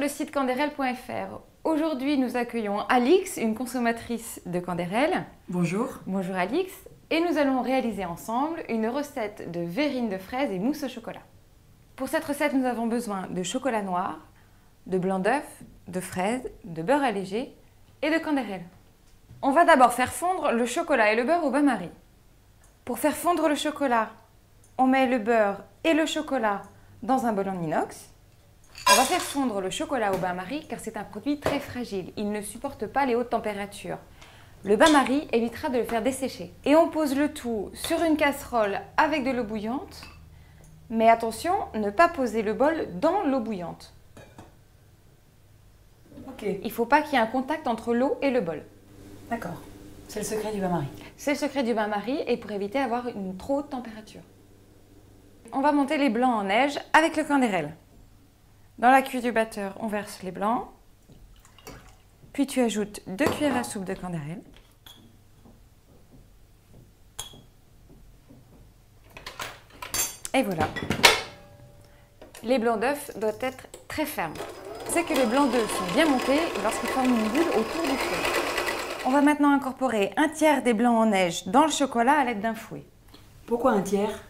le site canderel.fr. Aujourd'hui, nous accueillons Alix, une consommatrice de Canderel. Bonjour. Bonjour Alix. Et nous allons réaliser ensemble une recette de verrine de fraises et mousse au chocolat. Pour cette recette, nous avons besoin de chocolat noir, de blanc d'œuf, de fraises, de beurre allégé et de Canderel. On va d'abord faire fondre le chocolat et le beurre au bain-marie. Pour faire fondre le chocolat, on met le beurre et le chocolat dans un bol en inox. On va faire fondre le chocolat au bain-marie car c'est un produit très fragile. Il ne supporte pas les hautes températures. Le bain-marie évitera de le faire dessécher. Et on pose le tout sur une casserole avec de l'eau bouillante. Mais attention, ne pas poser le bol dans l'eau bouillante. Ok. Il ne faut pas qu'il y ait un contact entre l'eau et le bol. D'accord. C'est le secret du bain-marie. C'est le secret du bain-marie et pour éviter d'avoir une trop haute température. On va monter les blancs en neige avec le Canderel. Dans la cuve du batteur, on verse les blancs. Puis tu ajoutes 2 cuillères à soupe de Canderel. Et voilà. Les blancs d'œufs doivent être très fermes. C'est que les blancs d'œufs sont bien montés lorsqu'ils forment une boule autour du feu. On va maintenant incorporer un tiers des blancs en neige dans le chocolat à l'aide d'un fouet. Pourquoi un tiers?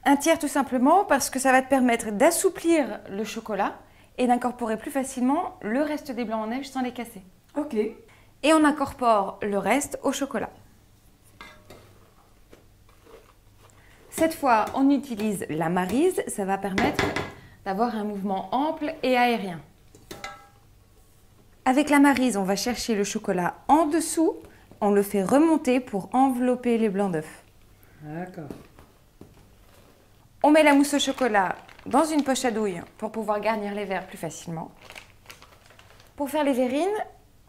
Un tiers tout simplement parce que ça va te permettre d'assouplir le chocolat et d'incorporer plus facilement le reste des blancs en neige sans les casser. Ok. Et on incorpore le reste au chocolat. Cette fois, on utilise la maryse, ça va permettre d'avoir un mouvement ample et aérien. Avec la maryse, on va chercher le chocolat en dessous, on le fait remonter pour envelopper les blancs d'œufs. D'accord. On met la mousse au chocolat dans une poche à douille pour pouvoir garnir les verres plus facilement. Pour faire les verrines,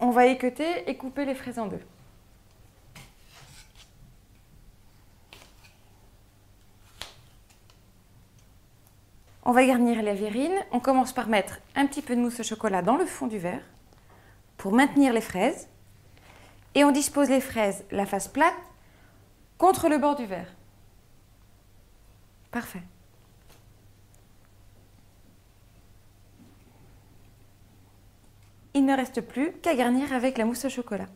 on va équeuter et couper les fraises en deux. On va garnir les verrines. On commence par mettre un petit peu de mousse au chocolat dans le fond du verre pour maintenir les fraises. Et on dispose les fraises la face plate contre le bord du verre. Parfait. Il ne reste plus qu'à garnir avec la mousse au chocolat.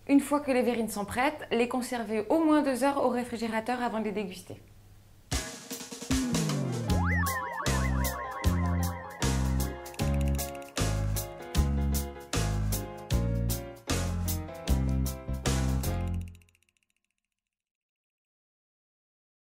Une fois que les verrines sont prêtes, les conserver au moins 2 heures au réfrigérateur avant de les déguster.